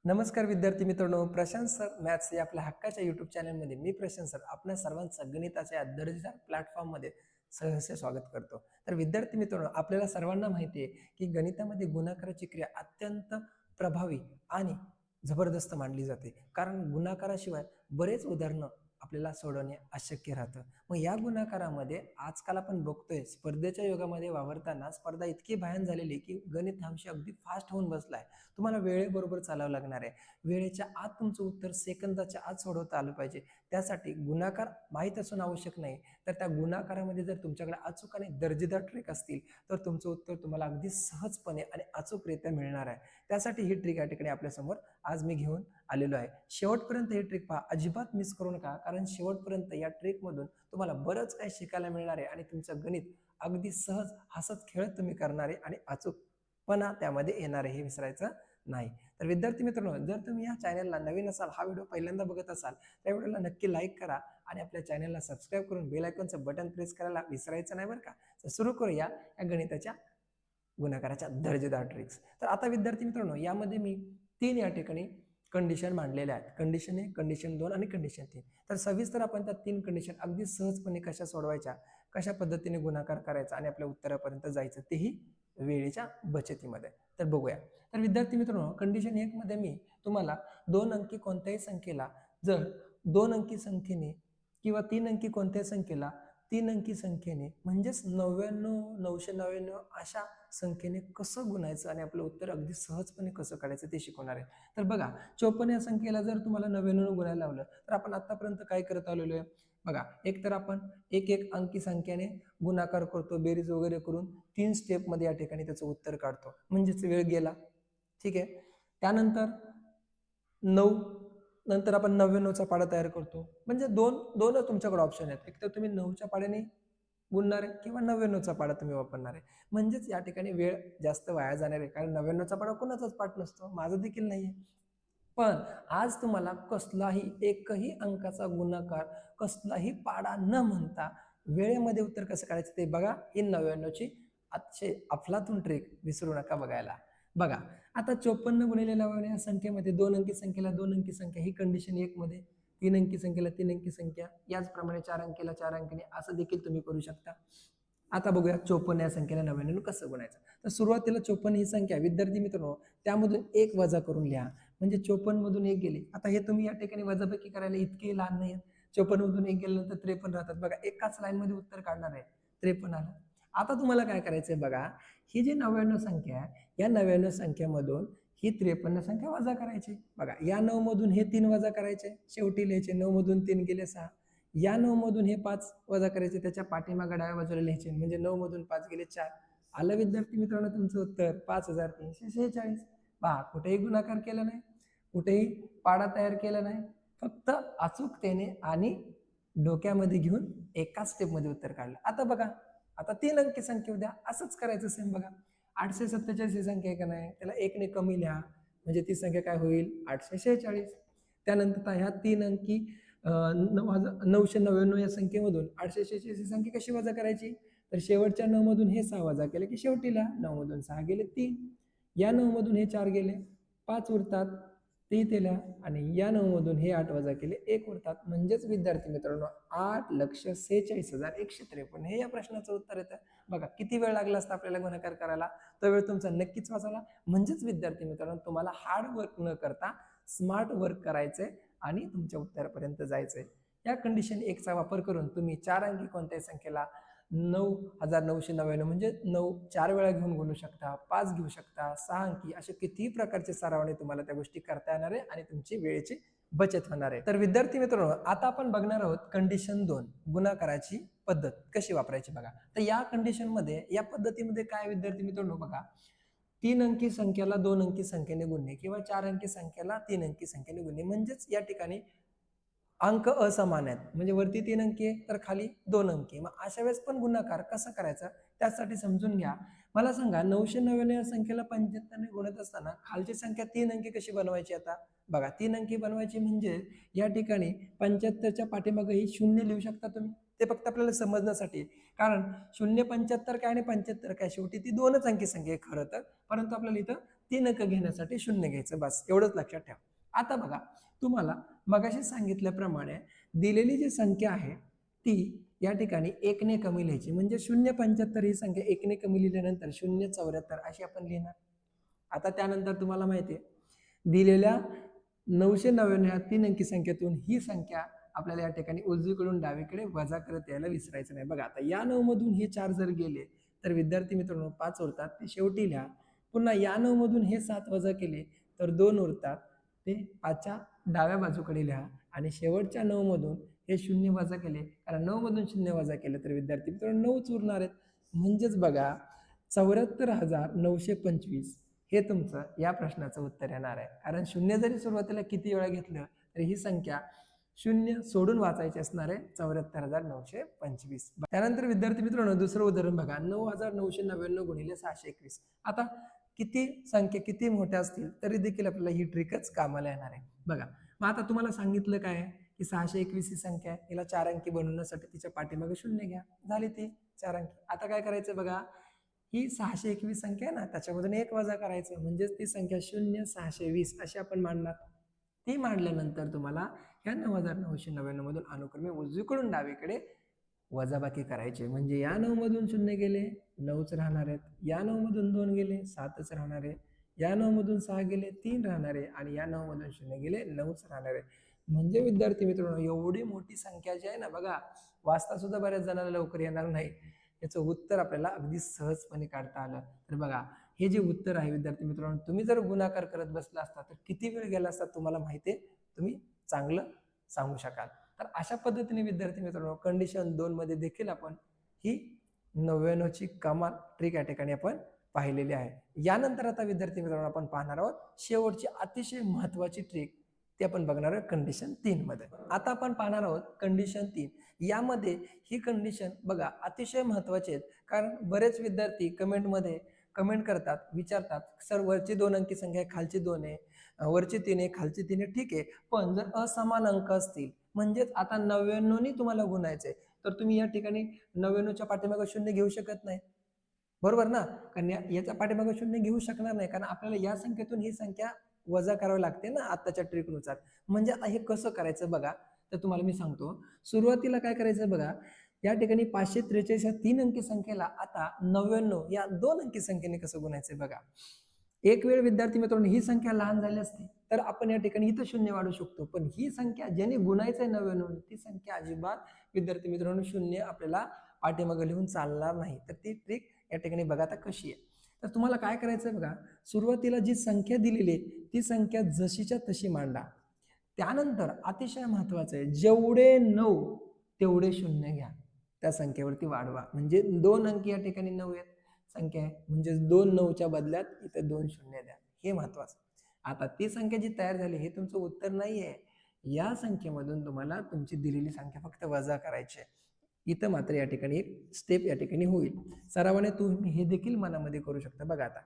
नमस्कार विद्यार्थी मित्रांनो, प्रशांत सर मॅथ्स या आपल्या हक्काच्या यूट्यूब चॅनलमध्ये मी प्रशांत सर आपल्या सर्वांचं गणिताच्या दर्जेदार प्लॅटफॉर्ममध्ये सहर्ष स्वागत करतो. तर विद्यार्थी मित्रांनो, आपल्याला सर्वांना माहिती आहे की गणितामध्ये गुणाकाराची क्रिया अत्यंत प्रभावी आणि जबरदस्त मानली जाते. कारण गुणाकाराशिवाय बरेच उदाहरणं आपल्याला सोडवणे अशक्य राहतं. मग या गुणाकारामध्ये आजकाल आपण बघतोय स्पर्धेच्या युगामध्ये वावरताना स्पर्धा इतकी भयान झालेली की गणित हा विषय अगदी फास्ट होऊन बसलाय. तुम्हाला वेळेबरोबर चालावं लागणार आहे. वेळेच्या आत तुमचं उत्तर सेकंदाच्या आत सोडवता आलं पाहिजे. त्यासाठी गुणाकार माहीत असणं आवश्यक नाही, तर त्या गुणाकारामध्ये जर तुमच्याकडे अचूक आणि दर्जेदार ट्रिक असतील तर तुमचं उत्तर तुम्हाला अगदी सहजपणे आणि अचूकरित्या मिळणार आहे. त्यासाठी ही ट्रिक या ठिकाणी आपल्यासमोर आज मी घेऊन आलेलो आहे. शेवटपर्यंत ही ट्रिक पहा, अजिबात मिस करू नका, कारण शेवटपर्यंत या ट्रिकमधून तुम्हाला बरंच काही शिकायला मिळणार आहे आणि तुमचं गणित अगदी सहज हसत खेळत तुम्ही करणारे आणि अचूकपणा त्यामध्ये येणार आहे, हे विसरायचं नाही. तर विद्यार्थी मित्रांनो, जर तुम्ही या चॅनलला नवीन असाल, हा व्हिडिओ पहिल्यांदा बघत असाल, त्या व्हिडिओला नक्की लाईक करा आणि आपल्या चॅनलला सबस्क्राईब करून बेल आयकॉनचं बटन प्रेस करायला विसरायचं नाही बरं का. तर सुरू करूया या गणिताच्या गुणाकाराच्या दर्जेदार ट्रिक्स. तर आता विद्यार्थी मित्रांनो, यामध्ये मी 3 या ठिकाणी कंडिशन मांडलेल्या आहेत. कंडिशन 1, कंडिशन 2 आणि कंडिशन 3. तर सविस्तर आपण त्या 3 कंडिशन अगदी सहजपणे कशा सोडवायच्या, कशा पद्धतीने गुणाकार करायचा आणि आपल्या उत्तरापर्यंत जायचं, तेही वेळेच्या बचतीमध्ये. तर बघूया. तर विद्यार्थी मित्रांनो, कंडिशन 1 मध्ये मी तुम्हाला 2 अंकी कोणत्याही संख्येला जर 2 अंकी संख्येने किंवा 3 अंकी कोणत्याही संख्येला 3 अंकी संख्येने म्हणजेच 99, 999 अशा संख्येने कसं गुणायचं आणि आपलं उत्तर अगदी सहजपणे कसं काढायचं ते शिकवणार आहे. तर बघा, 54 या संख्येला जर तुम्हाला 99 गुणायला लावलं तर आपण आतापर्यंत काय करत आलेलो आहे बघा. एक तर आपण एक एक अंकी संख्येने गुणाकार करतो, बेरीज वगैरे करून 3 स्टेपमध्ये या ठिकाणी त्याचं उत्तर काढतो, म्हणजेच वेळ गेला. ठीक आहे. त्यानंतर 9 नंतर आपण 99चा पाडा तयार करतो. म्हणजे दोनच तुमच्याकडे ऑप्शन आहेत. एक तर तुम्ही 9च्या पाड्याने गुणणार आहे किंवा 99चा पाडा तुम्ही वापरणार आहे. म्हणजेच या ठिकाणी वेळ जास्त वाया जाणार आहे, कारण 99चा पाडा कोणाचाच पाठ नसतो, माझा देखील नाहीये. पण आज तुम्हाला कसलाही एकही अंकाचा गुणाकार, कसलाही पाडा न म्हणता वेळेमध्ये उत्तर कसं काढायचं ते बघा. ही 99ची अतिशय अफलातून ट्रिक विसरू नका बघायला. बघा, आता 54 गुणिले 99 या संख्येमध्ये 2 अंकी संख्येला 2 अंकी संख्या, ही कंडिशन 1 मध्ये, 3 अंकी संख्येला 3 अंकी संख्या, याचप्रमाणे 4 अंकीला 4 अंकीने असं देखील तुम्ही करू शकता. आता बघूया 54 या संख्येला 99 कसं गुणायचं. तर सुरुवातीला 54 ही संख्या विद्यार्थी मित्रांनो, त्यामधून 1 वजा करून लिहा, म्हणजे 54 मधून 1 गेले. आता हे तुम्ही या ठिकाणी वजाबाकी करायला इतके लहान नाही. 54 मधून 1 गेल्यानंतर 53 राहतात बघा. एकाच लाईन मध्ये उत्तर काढणार आहे, 53 आलं. आता तुम्हाला काय करायचंय बघा, ही जी 99 संख्या आहे, या 99 संख्येमधून ही 53 संख्या वजा करायची. बघा, या 9 मधून हे 3 वजा करायचे, शेवटी लिहायचे. 9 मधून 3 गेले 6. या 9 मधून हे 5 वजा करायचे, त्याच्या पाठीमागे डाव्या बाजूला लिहायचे, म्हणजे 9 मधून 5 गेले 4. आलं विद्यार्थी मित्रांनो तुमचं उत्तर 5346. पहा, कुठेही गुणाकार केला नाही, कुठेही पाडा तयार केला नाही, फक्त अचूकतेने आणि डोक्यामध्ये घेऊन एकाच स्टेपमध्ये उत्तर काढलं. आता बघा, आता 3 अंकी संख्या उद्या असंच करायचं सेम. बघा, 847 ही संख्या आहे का नाही, त्याला 1 ने कमी लिहा, म्हणजे ती संख्या काय होईल, 846. त्यानंतर ह्या 3 अंकी 999 या संख्येमधून 846 ही संख्या कशी वजा करायची, तर शेवटच्या 9 मधून हे 6 वजा केले की शेवटी लिहा. 9 मधून 6 गेले 3. या 9 मधून हे 4 गेले, 5 उरतात, ते इथे लिहा. आणि या 9 मधून हे 8 वजा केले, 1 उरतात. म्हणजेच विद्यार्थी मित्रांनो 8,46,153 हे या प्रश्नाचं उत्तर येतं. बघा, किती वेळ लागला असता आपल्याला गुणाकार करायला, तो वेळ तुमचा नक्कीच वाचला. म्हणजेच विद्यार्थी मित्रांनो, तुम्हाला हार्ड वर्क न करता स्मार्ट वर्क करायचंय आणि तुमच्या उत्तरापर्यंत जायचंय. या कंडिशन 1 चा वापर करून तुम्ही 4 अंकी कोणत्याही संख्येला 9,999 म्हणजे 9 4 वेळा घेऊन गुणू शकता, 5 घेऊ शकता, 6 अंकी, असे कितीही प्रकारचे सरावाने तुम्हाला त्या गोष्टी करता येणार आहे आणि तुमची वेळेची बचत होणार आहे. तर विद्यार्थी मित्रांनो, आता आपण बघणार आहोत कंडिशन 2, गुणाकाराची पद्धत कशी वापरायची. बघा, तर या कंडिशन मध्ये, या पद्धतीमध्ये काय विद्यार्थी मित्रांनो, बघा, 3 अंकी संख्याला 2 अंकी संख्येने गुणणे किंवा 4 अंकी संख्याला 3 अंकी संख्येने गुणणे, म्हणजेच या ठिकाणी अंक असमान आहेत, म्हणजे वरती 3 अंकी आहे तर खाली 2 अंकी. मग अशा वेळेस पण गुणाकार कसा करायचा त्यासाठी समजून घ्या. मला सांगा, 999 या संख्येला 75 ने गुणत असताना खालची संख्या 3 अंकी कशी बनवायची. आता बघा, 3 अंकी बनवायची म्हणजे या ठिकाणी 75च्या पाठीमागे ही 0 लिहू शकता तुम्ही, ते फक्त आपल्याला समजण्यासाठी. कारण 0 75 काय आणि 75 काय, शेवटी ती 2च अंकी संख्या आहे खरं तर, परंतु आपल्याला इथं 3 अंक घेण्यासाठी 0 घ्यायचं, बस एवढंच लक्षात ठेवा. आता बघा, तुम्हाला मगाशी सांगितल्याप्रमाणे दिलेली जी संख्या आहे ती या ठिकाणी 1 ने कमी लिहायची, म्हणजे 0.75 ही संख्या 1 ने कमी लिहिल्यानंतर 0.74 अशी आपण लिहिणार. आता त्यानंतर तुम्हाला माहिती आहे दिलेल्या 999 ह्या 3 अंकी संख्येतून ही संख्या आपल्याला या ठिकाणी उजवीकडून डावीकडे वजा करत यायला विसरायचं नाही. बघा, आता या 9 मधून हे 4 जर गेले तर विद्यार्थी मित्रांनो 5 उरतात, ते शेवटी लिहा. पुन्हा या 9 मधून हे 7 वजा केले तर 2 उरतात, ते 5च्या डाव्या बाजूकडे लिहा. आणि शेवटच्या 9 मधून हे 0 वजा केले, कारण 9 मधून 0 वजा केले तर विद्यार्थी मित्रांनो 9च उरणार आहेत. म्हणजेच बघा 74,925 हे तुमचं या प्रश्नाचं उत्तर येणार आहे. कारण 0 जरी सुरुवातीला किती वेळा घेतलं तरी ही संख्या 0 सोडून वाचायची असणार आहे, 74,925. त्यानंतर विद्यार्थी मित्रांनो दुसरं उदाहरण बघा, 9,999 गुणिले 621. आता किती संख्या किती मोठ्या असतील तरी देखील आपल्याला ही ट्रिकच कामाला येणार आहे. बघा, मग आता तुम्हाला सांगितलं काय की 621 ही संख्या आहे, हिला 4 अंकी बनवण्यासाठी तिच्या पाठीमागे 0 घ्या, झाली ती 4 अंकी. आता काय करायचं बघा, ही 621 संख्या आहे ना, त्याच्यामधून 1 वजा करायचं, म्हणजेच ती संख्या 0,620 अशी आपण मांडणार. ती मांडल्यानंतर तुम्हाला ह्या 9,999 मधून अनुक्रमे उजवीकडून डावीकडे वजाबाकी करायचे, म्हणजे या 9 मधून 0 गेले 9च राहणार आहेत, या 9 मधून 2 गेले 7च राहणार आहे, या 9 मधून 6 गेले 3 राहणार आहे, आणि या 9 मधून 0 गेले 9च राहणार आहे. म्हणजे विद्यार्थी मित्रांनो एवढी मोठी संख्या जी आहे ना, बघा वाचता सुद्धा बऱ्याच जणांना लवकर येणार नाही, याचं उत्तर आपल्याला अगदी सहजपणे काढता आलं. तर बघा, हे जे उत्तर आहे विद्यार्थी मित्रांनो, तुम्ही जर गुणाकार करत बसला असता तर किती वेळ गेला असता तुम्हाला माहिती आहे, तुम्ही चांगलं सांगू शकाल. तर अशा पद्धतीने विद्यार्थी मित्रांनो कंडिशन 2 मध्ये देखील आपण ही 99 ची कमाल ट्रिक या ठिकाणी आपण पाहिलेली आहे. यानंतर आता विद्यार्थी मित्रांनो आपण पाहणार आहोत शेवटची अतिशय महत्वाची ट्रिक, ते आपण बघणार आहोत कंडिशन 3 मध्ये. आता आपण पाहणार आहोत कंडिशन 3. यामध्ये ही कंडिशन बघा अतिशय महत्वाची आहे, कारण बरेच विद्यार्थी कमेंटमध्ये कमेंट करतात, विचारतात, सर वरची 2 अंकी संख्या आहे, खालची 2 आहे, वरची 3 आहे, खालची 3 आहे, ठीक आहे, पण जर असमान अंक असतील, म्हणजेच आता 99 नी तुम्हाला गुणायचंय, तर तुम्ही या ठिकाणी 99च्या पाठीमागे 0 घेऊ शकत नाही, बरोबर ना? कारण याच्या पाठीमागे 0 घेऊ शकणार नाही, कारण आपल्याला या संख्येतून ही संख्या वजा करावी लागते ना आताच्या ट्रिकनुसार. म्हणजे आता हे कसं करायचं बघा, तर तुम्हाला मी सांगतो. सुरुवातीला काय करायचं बघा, या ठिकाणी 543 या 3 अंकी संख्येला आता 99 या 2 अंकी संख्येने कसं गुणायचं बघा. एक वेळ विद्यार्थी मित्रांनो ही संख्या लहान झाली असती तर आपण या ठिकाणी इथं 0 वाढू शकतो, पण ही संख्या ज्याने गुणायचं आहे 99 ती संख्या अजिबात विद्यार्थी मित्रांनो 0 आपल्याला पाठीमागे लिहून चालणार नाही. तर ती ट्रिक या ठिकाणी बघा आता कशी आहे. तर तुम्हाला काय करायचं बघा, सुरुवातीला जी संख्या दिलेली आहे ती संख्या जशीच्या तशी मांडा. त्यानंतर अतिशय महत्वाचं आहे, जेवढे 9 तेवढे 0 घ्या, त्या संख्येवरती वाढवा. म्हणजे 2 अंकी या ठिकाणी 9 आहेत संख्या आहे, म्हणजे 2 9च्या बदल्यात इथे 2 0 द्या, हे महत्वाचं. आता ती संख्या जी तयार झाली हे तुमचं उत्तर नाहीये, या संख्येमधून तुम्हाला तुमची दिलेली संख्या फक्त वजा करायची आहे. इथं मात्र या ठिकाणी एक स्टेप या ठिकाणी होईल. सरावाने तुम्ही हे देखील मनामध्ये करू शकता. बघा आता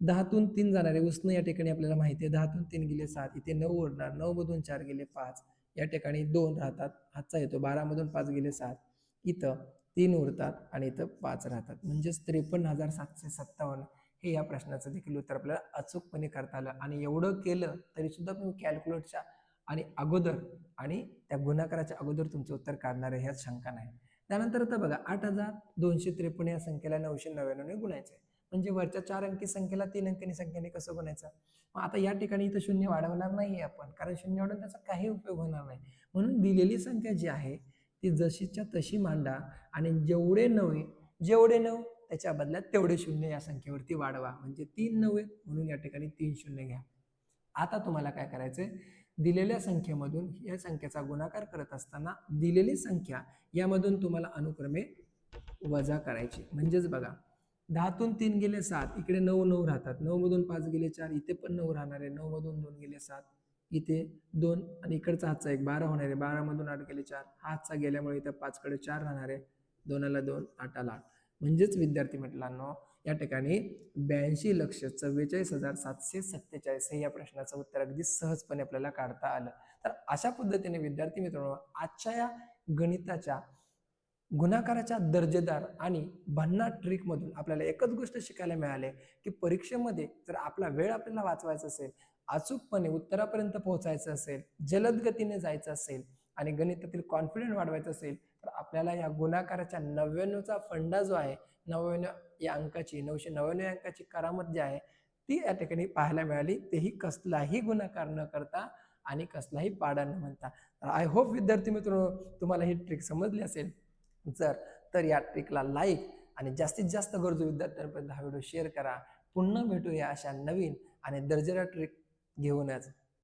10तून 3 जाणारे उसनं या ठिकाणी आपल्याला माहिती आहे, 10तून 3 गेले 7, इथे 9 उरणार, 9 मधून 4 गेले 5, या ठिकाणी 2 राहतात, हातचा येतो, 12 मधून 5 गेले 7, इथं 3 उरतात आणि इथं 5 राहतात, म्हणजेच 53,757 हे या प्रश्नाचं देखील उत्तर आपल्याला अचूकपणे करता आलं. आणि एवढं केलं तरी सुद्धा तुम्ही कॅल्क्युलेटच्या आणि अगोदर आणि त्या गुणाकाराच्या अगोदर तुमचं उत्तर काढणार आहे, ह्यात शंका नाही. त्यानंतर आता बघा 8,253 या संख्येला 999 ने गुणायचं आहे, म्हणजे वरच्या 4 अंकी संख्येला 3 अंकी संख्येने कसं गुणायचं. मग आता या ठिकाणी इथं 0 वाढवणार नाहीये आपण, कारण 0 वाढवून त्याचा काही उपयोग होणार नाही. म्हणून दिलेली संख्या जी आहे ती जशीच्या तशी मांडा आणि जेवढे 9 त्याच्या बदल्यात तेवढे 0 या संख्येवरती वाढवा, म्हणजे 3 9 आहेत म्हणून या ठिकाणी 3 0 घ्या. आता तुम्हाला काय करायचंय, दिलेल्या संख्येमधून या संख्येचा गुणाकार करत असताना दिलेली संख्या यामधून तुम्हाला अनुक्रमे वजा करायची. म्हणजेच बघा 10तून 3 गेले 7, इकडे 9 9 राहतात, 9 मधून 5 गेले 4, इथे पण 9 राहणार आहे, 9 मधून 2 गेले 7, इथे 2 आणि इकडचा हातचा 1 12 होणार आहे, 12 मधून 8 गेले 4, हातचा गेल्यामुळे इथे 5 कडे 4 राहणार आहे, 2 ला 2 8 ला 8. म्हणजेच विद्यार्थी मित्रांनो या ठिकाणी 82,44,747 हे या प्रश्नाचं उत्तर अगदी सहजपणे आपल्याला काढता आलं. तर अशा पद्धतीने विद्यार्थी मित्रांनो आजच्या या गणिताच्या गुणाकाराच्या दर्जेदार आणि भन्नाट ट्रिकमधून आपल्याला एकच गोष्ट शिकायला मिळाली की परीक्षेमध्ये जर आपला वेळ आपल्याला वाचवायचा असेल, अचूकपणे उत्तरापर्यंत पोहोचायचं असेल, जलद गतीने जायचं असेल आणि गणितातील कॉन्फिडन्स वाढवायचा असेल, तर आपल्याला या गुणाकाराच्या 99चा फंडा जो आहे, 99 या अंकाची 999 या अंकाची करामत जी आहे ती या ठिकाणी पाहायला मिळाली, तेही कसलाही गुणाकार न करता आणि कसलाही पाडा न म्हणता. आय होप विद्यार्थी मित्रांनो तुम्हाला ही ट्रिक समजली असेल. जर तर या ट्रिकला लाईक आणि जास्तीत जास्त गरजू विद्यार्थ्यांपर्यंत हा व्हिडिओ शेअर करा. पुन्हा भेटूया अशा नवीन आणि दर्जेदार ट्रिक घेऊनच.